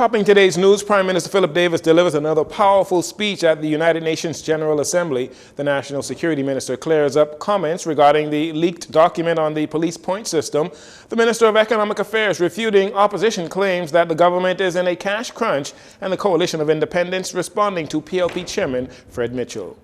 Topping today's news, Prime Minister Philip Davis delivers another powerful speech at the United Nations General Assembly. The National Security Minister clears up comments regarding the leaked document on the police point system. The Minister of Economic Affairs refuting opposition claims that the government is in a cash crunch, and the Coalition of Independents responding to PLP Chairman Fred Mitchell.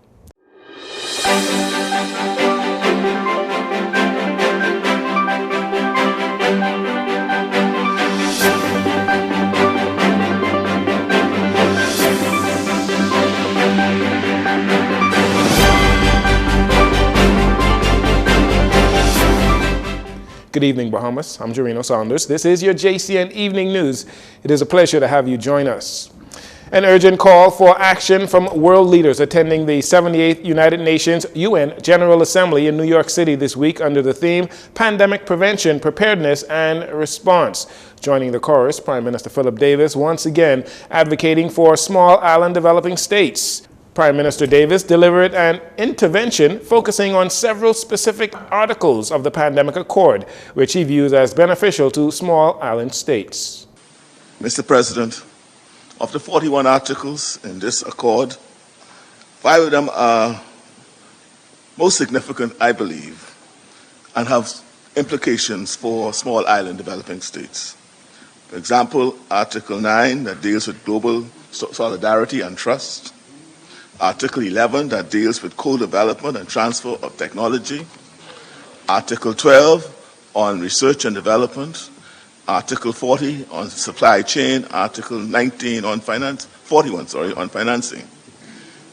Good evening, Bahamas. I'm Jcn Saunders. This is your JCN Evening News. It is a pleasure to have you join us. An urgent call for action from world leaders attending the 78th United Nations UN General Assembly in New York City this week under the theme Pandemic Prevention, Preparedness and Response. Joining the chorus, Prime Minister Philip Davis once again advocating for small island developing states. Prime Minister Davis delivered an intervention focusing on several specific articles of the Pandemic Accord, which he views as beneficial to small island states. Mr. President, of the 41 articles in this accord, 5 of them are most significant, I believe, and have implications for small island developing states. For example, Article 9 that deals with global solidarity and trust, Article 11 that deals with co-development and transfer of technology, Article 12 on research and development, Article 40 on supply chain, Article 19 on on financing.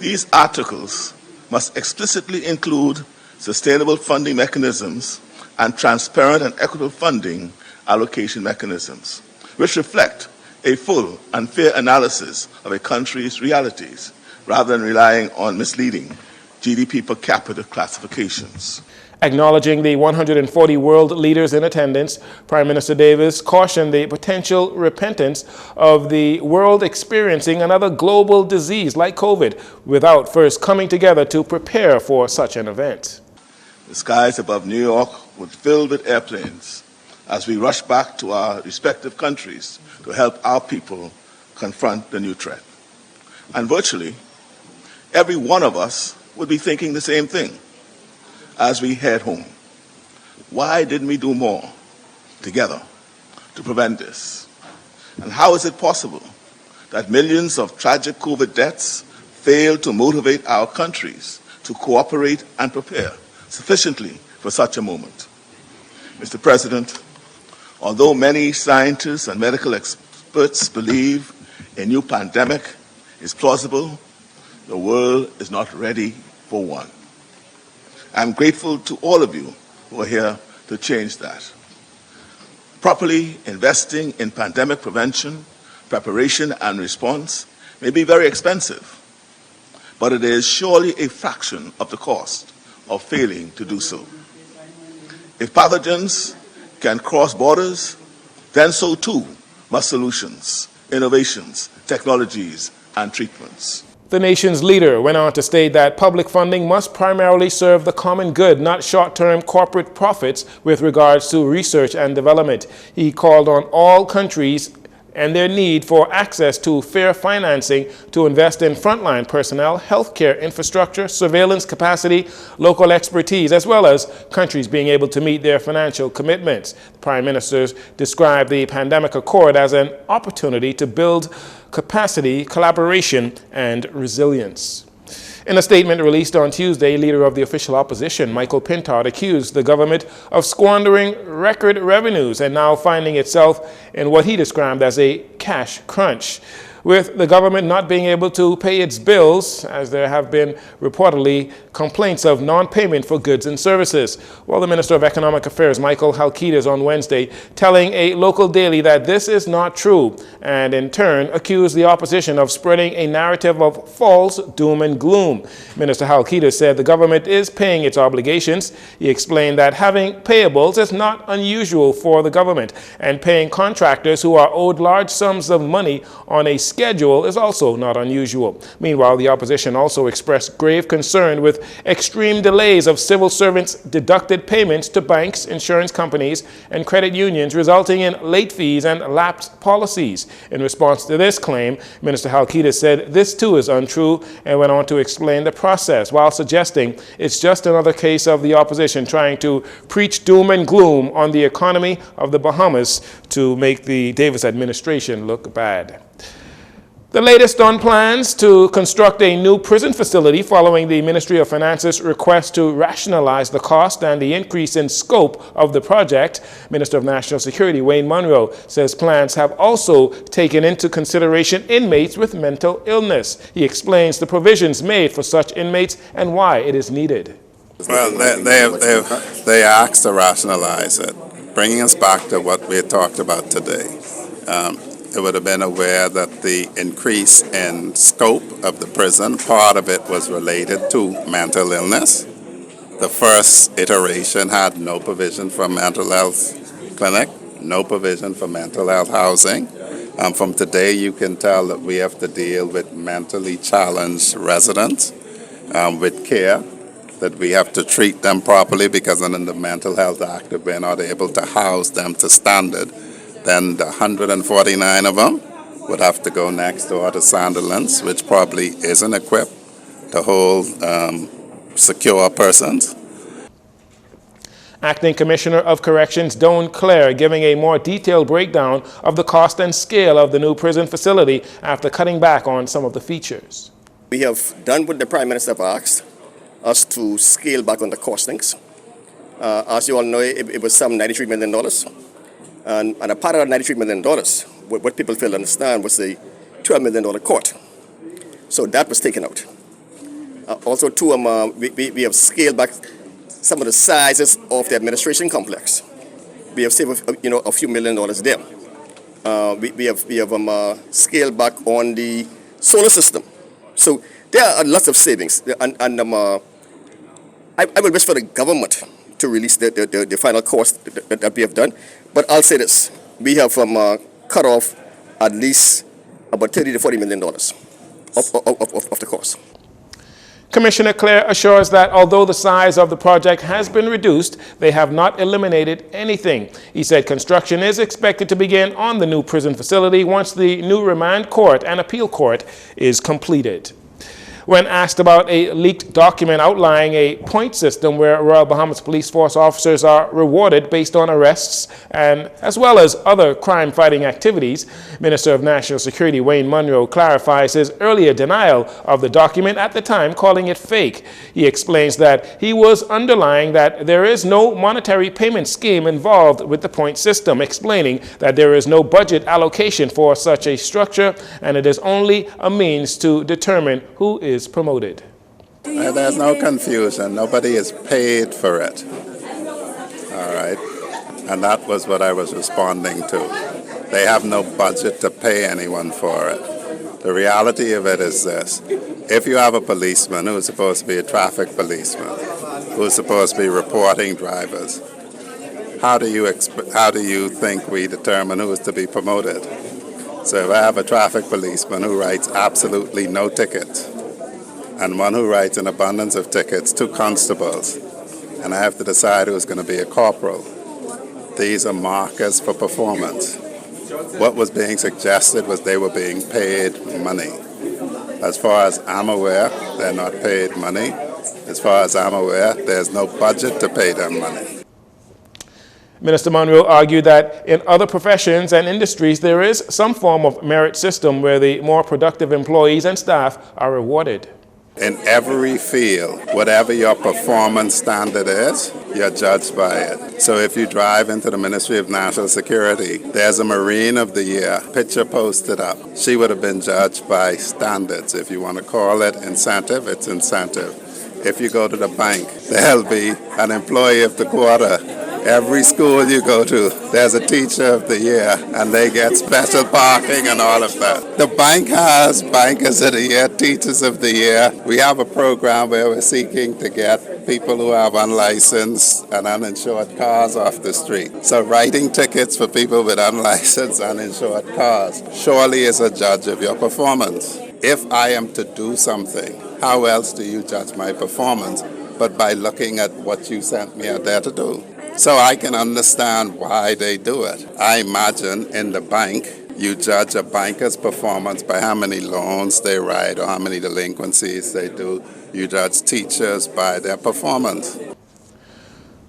These articles must explicitly include sustainable funding mechanisms and transparent and equitable funding allocation mechanisms, which reflect a full and fair analysis of a country's realities, rather than relying on misleading GDP per capita classifications. Acknowledging the 140 world leaders in attendance, Prime Minister Davis cautioned the potential repentance of the world experiencing another global disease like COVID without first coming together to prepare for such an event. The skies above New York were filled with airplanes as we rush back to our respective countries to help our people confront the new threat. And virtually, every one of us would be thinking the same thing as we head home. Why didn't we do more together to prevent this? And how is it possible that millions of tragic COVID deaths failed to motivate our countries to cooperate and prepare sufficiently for such a moment? Mr. President, although many scientists and medical experts believe a new pandemic is plausible, the world is not ready for one. I'm grateful to all of you who are here to change that. Properly investing in pandemic prevention, preparation, and response may be very expensive, but it is surely a fraction of the cost of failing to do so. If pathogens can cross borders, then so too must solutions, innovations, technologies, and treatments. The nation's leader went on to state that public funding must primarily serve the common good, not short-term corporate profits with regards to research and development. He called on all countries and their need for access to fair financing to invest in frontline personnel, healthcare infrastructure, surveillance capacity, local expertise, as well as countries being able to meet their financial commitments. The Prime Minister described the Pandemic Accord as an opportunity to build capacity, collaboration, and resilience. In a statement released on Tuesday, leader of the official opposition, Michael Pintard, accused the government of squandering record revenues and now finding itself in what he described as a cash crunch, with the government not being able to pay its bills, as there have been reportedly complaints of non-payment for goods and services. While the Minister of Economic Affairs, Michael Halkitis, on Wednesday, telling a local daily that this is not true, and in turn accused the opposition of spreading a narrative of false doom and gloom. Minister Halkitis said the government is paying its obligations. He explained that having payables is not unusual for the government, and paying contractors who are owed large sums of money on a schedule is also not unusual. Meanwhile, the opposition also expressed grave concern with extreme delays of civil servants' deducted payments to banks, insurance companies, and credit unions, resulting in late fees and lapsed policies. In response to this claim, Minister Halkidis said this too is untrue and went on to explain the process while suggesting it's just another case of the opposition trying to preach doom and gloom on the economy of the Bahamas to make the Davis administration look bad. The latest on plans to construct a new prison facility following the Ministry of Finance's request to rationalize the cost and the increase in scope of the project. Minister of National Security Wayne Munro says plans have also taken into consideration inmates with mental illness. He explains the provisions made for such inmates and why it is needed. Well, they asked to rationalize it, bringing us back to what we had talked about today. It would have been aware that the increase in scope of the prison, part of it was related to mental illness. The first iteration had no provision for mental health clinic, no provision for mental health housing. From today, you can tell that we have to deal with mentally challenged residents with care, that we have to treat them properly because under the Mental Health Act, if we're not able to house them to standard, then the 149 of them would have to go next door to Sandilands, which probably isn't equipped to hold secure persons. Acting Commissioner of Corrections Don Clare giving a more detailed breakdown of the cost and scale of the new prison facility after cutting back on some of the features. We have done what the Prime Minister have asked us to scale back on the costings. As you all know, it was some $93 million. And a part of that $93 million, what people fail to understand, was the $12 million court. So that was taken out. Also, too, we have scaled back some of the sizes of the administration complex. We have saved, a few $1 million there. We have scaled back on the solar system. So there are lots of savings. And I will wish for the government to release the final cost that we have done. But I'll say this, we have cut off at least about $30 to $40 million of the cost. Commissioner Clare assures that although the size of the project has been reduced, they have not eliminated anything. He said construction is expected to begin on the new prison facility once the new remand court and appeal court is completed. When asked about a leaked document outlining a point system where Royal Bahamas Police Force officers are rewarded based on arrests and as well as other crime-fighting activities, Minister of National Security Wayne Munro clarifies his earlier denial of the document at the time, calling it fake. He explains that he was underlying that there is no monetary payment scheme involved with the point system, explaining that there is no budget allocation for such a structure and it is only a means to determine who is promoted. There's no confusion. Nobody is paid for it. All right. And that was what I was responding to. They have no budget to pay anyone for it. The reality of it is this. If you have a policeman who's supposed to be a traffic policeman, who's supposed to be reporting drivers, how do you think we determine who is to be promoted? So if I have a traffic policeman who writes absolutely no tickets, and one who writes an abundance of tickets, 2 constables, and I have to decide who's going to be a corporal. These are markers for performance. What was being suggested was they were being paid money. As far as I'm aware, they're not paid money. As far as I'm aware, there's no budget to pay them money. Minister Munro argued that in other professions and industries, there is some form of merit system where the more productive employees and staff are rewarded. In every field, whatever your performance standard is, you're judged by it. So if you drive into the Ministry of National Security, there's a Marine of the Year, picture posted up. She would have been judged by standards. If you want to call it incentive, it's incentive. If you go to the bank, there'll be an Employee of the Quarter. Every school you go to, there's a teacher of the year, and they get special parking and all of that. The bank has bankers of the year, teachers of the year. We have a program where we're seeking to get people who have unlicensed and uninsured cars off the street. So writing tickets for people with unlicensed, uninsured cars surely is a judge of your performance. If I am to do something, how else do you judge my performance but by looking at what you sent me out there to do? So I can understand why they do it. I imagine in the bank, you judge a banker's performance by how many loans they write or how many delinquencies they do. You judge teachers by their performance.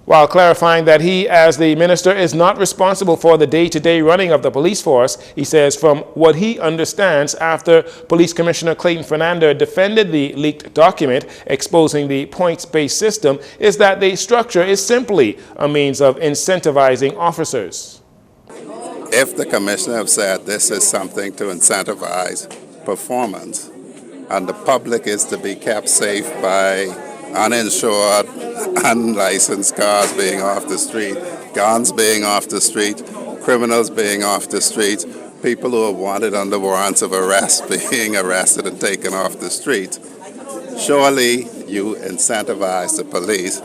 While clarifying that he, as the minister, is not responsible for the day-to-day running of the police force, he says from what he understands after Police Commissioner Clayton Fernando defended the leaked document exposing the points-based system is that the structure is simply a means of incentivizing officers. If the commissioner have said this is something to incentivize performance and the public is to be kept safe by uninsured, unlicensed cars being off the street, guns being off the street, criminals being off the street, people who are wanted under warrants of arrest being arrested and taken off the street, surely you incentivize the police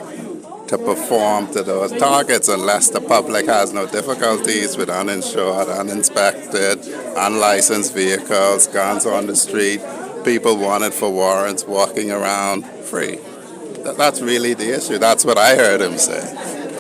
to perform to those targets unless the public has no difficulties with uninsured, uninspected, unlicensed vehicles, guns on the street, people wanted for warrants walking around free. That's really the issue. That's what I heard him say.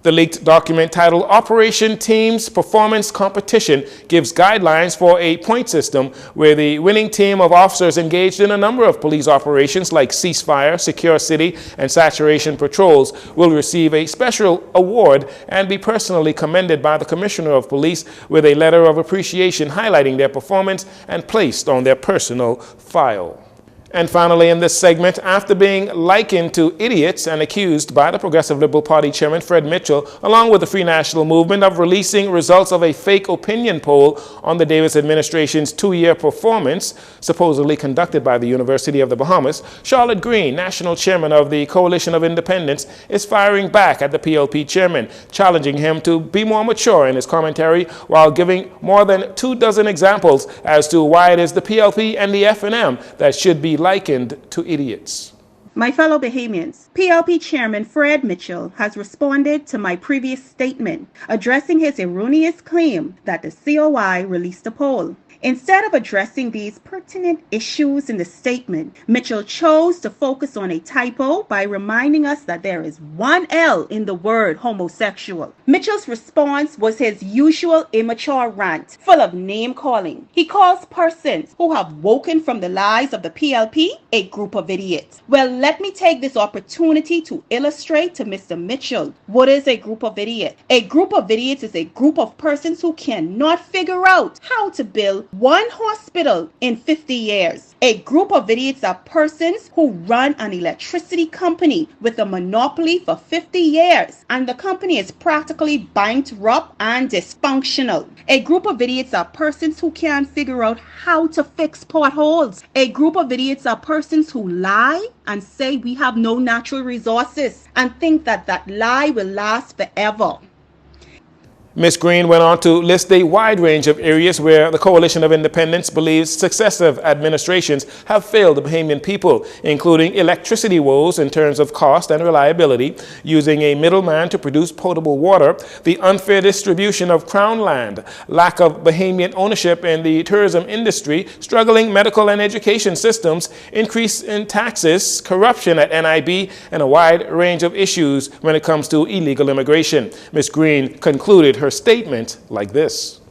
The leaked document titled Operation Teams Performance Competition gives guidelines for a point system where the winning team of officers engaged in a number of police operations like ceasefire, secure city, and saturation patrols will receive a special award and be personally commended by the Commissioner of Police with a letter of appreciation highlighting their performance and placed on their personal file. And finally, in this segment, after being likened to idiots and accused by the Progressive Liberal Party Chairman Fred Mitchell, along with the Free National Movement, of releasing results of a fake opinion poll on the Davis administration's 2-year performance, supposedly conducted by the University of the Bahamas, Charlotte Green, National Chairman of the Coalition of Independents, is firing back at the PLP chairman, challenging him to be more mature in his commentary while giving more than 24 examples as to why it is the PLP and the F&M that should be likened to idiots. My fellow Bahamians, PLP Chairman Fred Mitchell has responded to my previous statement, addressing his erroneous claim that the COI released a poll. Instead of addressing these pertinent issues in the statement, Mitchell chose to focus on a typo by reminding us that there is one L in the word homosexual. Mitchell's response was his usual immature rant, full of name-calling. He calls persons who have woken from the lies of the PLP a group of idiots. Well, let me take this opportunity to illustrate to Mr. Mitchell what is a group of idiots. A group of idiots is a group of persons who cannot figure out how to build one hospital in 50 years. A group of idiots are persons who run an electricity company with a monopoly for 50 years, and the company is practically bankrupt and dysfunctional. A group of idiots are persons who can't figure out how to fix potholes. A group of idiots are persons who lie and say we have no natural resources and think that that lie will last forever. Ms. Green went on to list a wide range of areas where the Coalition of Independents believes successive administrations have failed the Bahamian people, including electricity woes in terms of cost and reliability, using a middleman to produce potable water, the unfair distribution of crown land, lack of Bahamian ownership in the tourism industry, struggling medical and education systems, increase in taxes, corruption at NIB, and a wide range of issues when it comes to illegal immigration. Ms. Green concluded her statement like this.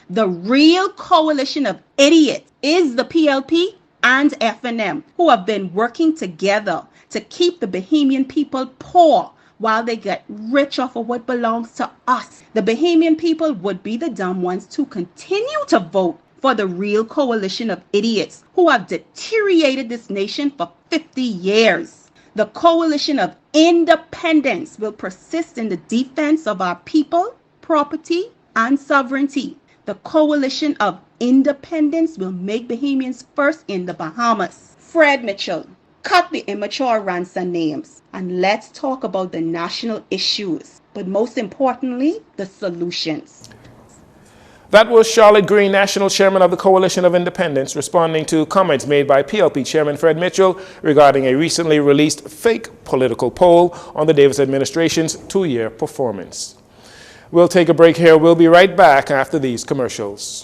The real coalition of idiots is the PLP and F&M, who have been working together to keep the Bahamian people poor while they get rich off of what belongs to us. The Bahamian people would be the dumb ones to continue to vote for the real coalition of idiots who have deteriorated this nation for 50 years. The coalition of independence will persist in the defense of our people, property, and sovereignty. The coalition of independence will make Bahamians first in the Bahamas. Fred Mitchell. Cut the immature ransom names and let's talk about the national issues, but most importantly, the solutions. That was Charlotte Green, National Chairman of the Coalition of Independents, responding to comments made by PLP Chairman Fred Mitchell regarding a recently released fake political poll on the Davis administration's 2-year performance. We'll take a break here. We'll be right back after these commercials.